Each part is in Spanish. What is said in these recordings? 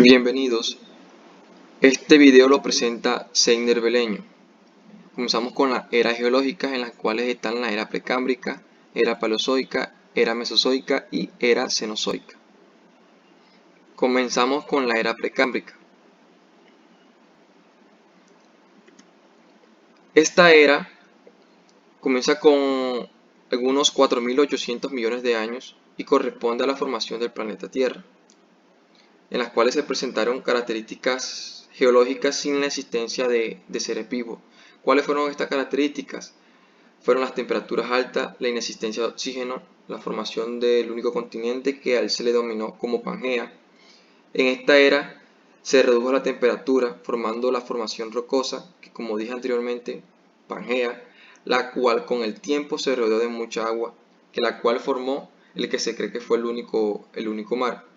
Bienvenidos. Este video lo presenta Seiner Beleño. Comenzamos con las eras geológicas, en las cuales están la era precámbrica, era paleozoica, era mesozoica y era cenozoica. Comenzamos con la era precámbrica. Esta era comienza con algunos 4.800 millones de años y corresponde a la formación del planeta Tierra, en las cuales se presentaron características geológicas sin la existencia de seres vivos. ¿Cuáles fueron estas características? Fueron las temperaturas altas, la inexistencia de oxígeno, la formación del único continente que a él se le denominó como Pangea. En esta era se redujo la temperatura, formando la formación rocosa, que como dije anteriormente, Pangea, la cual con el tiempo se rodeó de mucha agua, que la cual formó el que se cree que fue el único mar.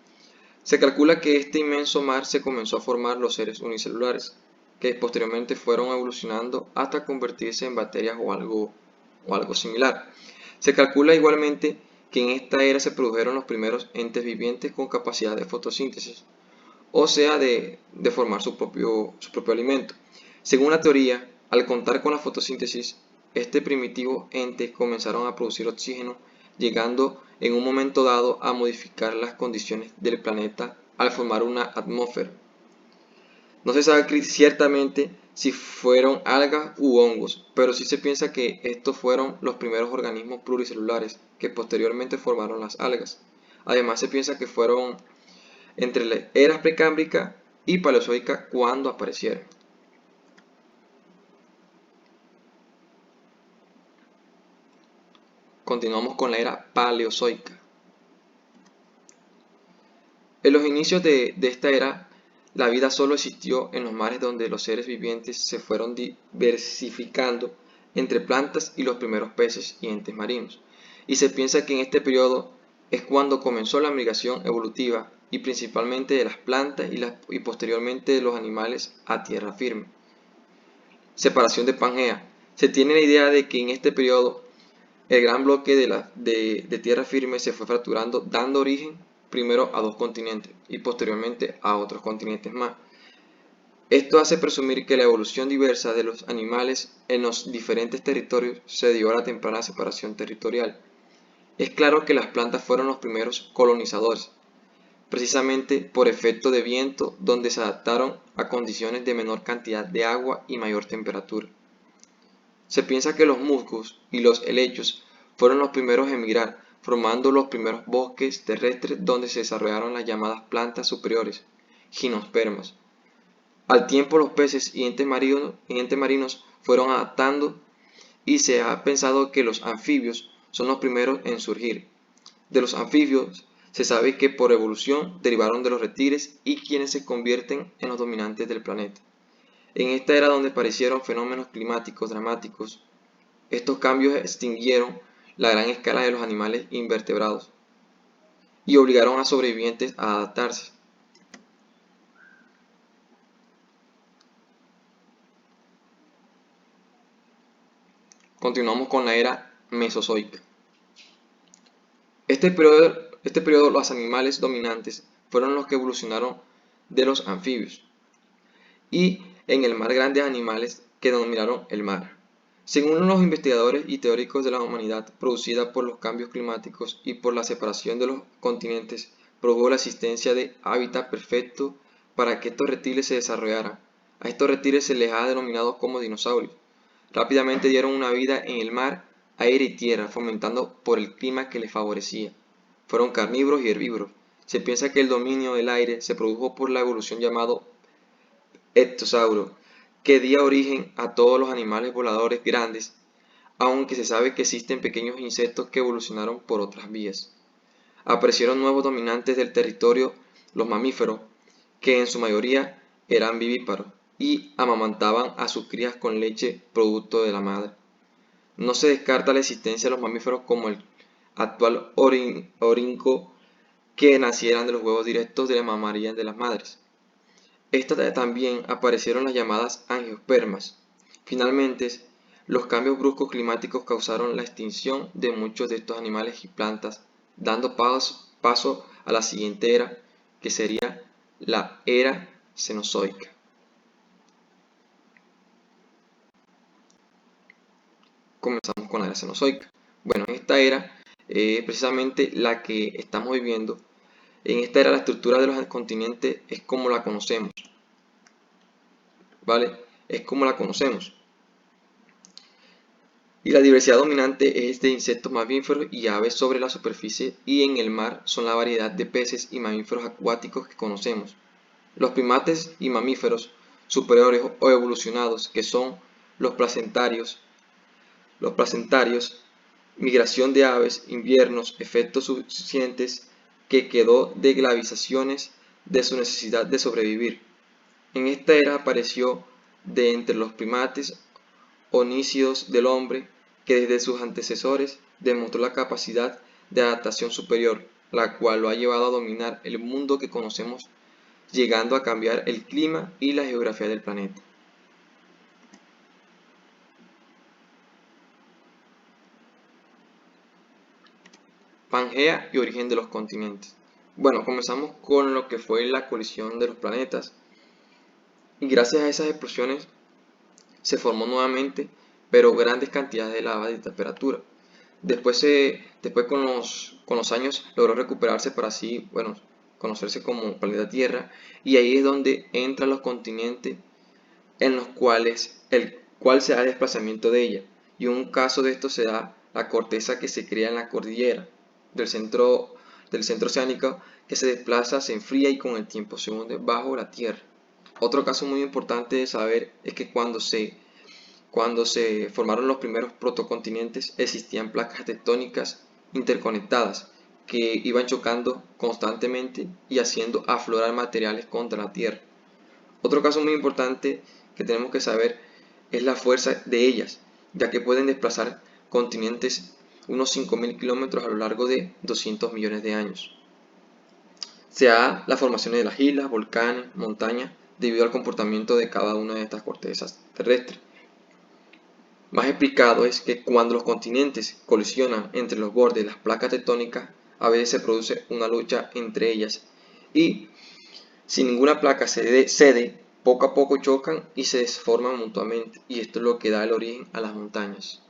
Se calcula que este inmenso mar se comenzó a formar los seres unicelulares, que posteriormente fueron evolucionando hasta convertirse en bacterias o algo similar. Se calcula igualmente que en esta era se produjeron los primeros entes vivientes con capacidad de fotosíntesis, o sea, de formar su propio alimento. Según la teoría, al contar con la fotosíntesis, este primitivo ente comenzaron a producir oxígeno, llegando en un momento dado a modificar las condiciones del planeta al formar una atmósfera. No se sabe ciertamente si fueron algas u hongos, pero sí se piensa que estos fueron los primeros organismos pluricelulares que posteriormente formaron las algas. Además se piensa que fueron entre la era precámbrica y paleozoica cuando aparecieron. Continuamos con la era paleozoica. En los inicios de esta era, la vida solo existió en los mares donde los seres vivientes se fueron diversificando entre plantas y los primeros peces y entes marinos. Y se piensa que en este periodo es cuando comenzó la migración evolutiva y principalmente de las plantas y posteriormente de los animales a tierra firme. Separación de Pangea. Se tiene la idea de que en este periodo el gran bloque de tierra firme se fue fracturando, dando origen primero a dos continentes y posteriormente a otros continentes más. Esto hace presumir que la evolución diversa de los animales en los diferentes territorios se dio a la temprana separación territorial. Es claro que las plantas fueron los primeros colonizadores, precisamente por efecto de viento, donde se adaptaron a condiciones de menor cantidad de agua y mayor temperatura. Se piensa que los musgos y los helechos fueron los primeros en emigrar, formando los primeros bosques terrestres donde se desarrollaron las llamadas plantas superiores, gimnospermas. Al tiempo los peces y entes marinos fueron adaptando y se ha pensado que los anfibios son los primeros en surgir. De los anfibios se sabe que por evolución derivaron de los reptiles y quienes se convierten en los dominantes del planeta. En esta era donde aparecieron fenómenos climáticos dramáticos, estos cambios extinguieron la gran escala de los animales invertebrados y obligaron a sobrevivientes a adaptarse. Continuamos con la era mesozoica. Este periodo los animales dominantes fueron los que evolucionaron de los anfibios y en el mar grandes animales que dominaron el mar. Según los investigadores y teóricos de la humanidad, producida por los cambios climáticos y por la separación de los continentes, produjo la existencia de hábitat perfecto para que estos reptiles se desarrollaran. A estos reptiles se les ha denominado como dinosaurios. Rápidamente dieron una vida en el mar, aire y tierra, fomentando por el clima que les favorecía. Fueron carnívoros y herbívoros. Se piensa que el dominio del aire se produjo por la evolución llamado Ectosauro, que dio origen a todos los animales voladores grandes, aunque se sabe que existen pequeños insectos que evolucionaron por otras vías. Aparecieron nuevos dominantes del territorio, los mamíferos, que en su mayoría eran vivíparos y amamantaban a sus crías con leche producto de la madre. No se descarta la existencia de los mamíferos como el actual orinco que nacieran de los huevos directos de la mamaria de las madres. Estas también aparecieron las llamadas angiospermas. Finalmente, los cambios bruscos climáticos causaron la extinción de muchos de estos animales y plantas, dando paso a la siguiente era, que sería la era Cenozoica. Comenzamos con la era Cenozoica. Bueno, esta era precisamente la que estamos viviendo. En esta era la estructura de los continentes es como la conocemos, ¿vale? Es como la conocemos. Y la diversidad dominante es de insectos mamíferos y aves sobre la superficie, y en el mar son la variedad de peces y mamíferos acuáticos que conocemos. Los primates y mamíferos superiores o evolucionados, que son los placentarios, migración de aves, inviernos, efectos suficientes que quedó de glaciaciones de su necesidad de sobrevivir. En esta era apareció de entre los primates onícidos del hombre, que desde sus antecesores demostró la capacidad de adaptación superior, la cual lo ha llevado a dominar el mundo que conocemos, llegando a cambiar el clima y la geografía del planeta. Pangea y origen de los continentes. Bueno, comenzamos con lo que fue la colisión de los planetas, y gracias a esas explosiones se formó nuevamente, pero grandes cantidades de lava de temperatura. Después con los años logró recuperarse para así, bueno, conocerse como planeta Tierra, y ahí es donde entran los continentes en los cuales se da el desplazamiento de ella. Y un caso de esto se da la corteza que se crea en la cordillera del centro oceánico, que se desplaza, se enfría y con el tiempo se hunde bajo la tierra. Otro caso muy importante de saber es que cuando se formaron los primeros protocontinentes existían placas tectónicas interconectadas que iban chocando constantemente y haciendo aflorar materiales contra la Tierra. Otro caso muy importante que tenemos que saber es la fuerza de ellas, ya que pueden desplazar continentes unos 5.000 kilómetros a lo largo de 200 millones de años. Se da la formación de las islas, volcanes, montañas, debido al comportamiento de cada una de estas cortezas terrestres. Más explicado es que cuando los continentes colisionan entre los bordes de las placas tectónicas, a veces se produce una lucha entre ellas y si ninguna placa cede, poco a poco chocan y se desforman mutuamente, y esto es lo que da el origen a las montañas.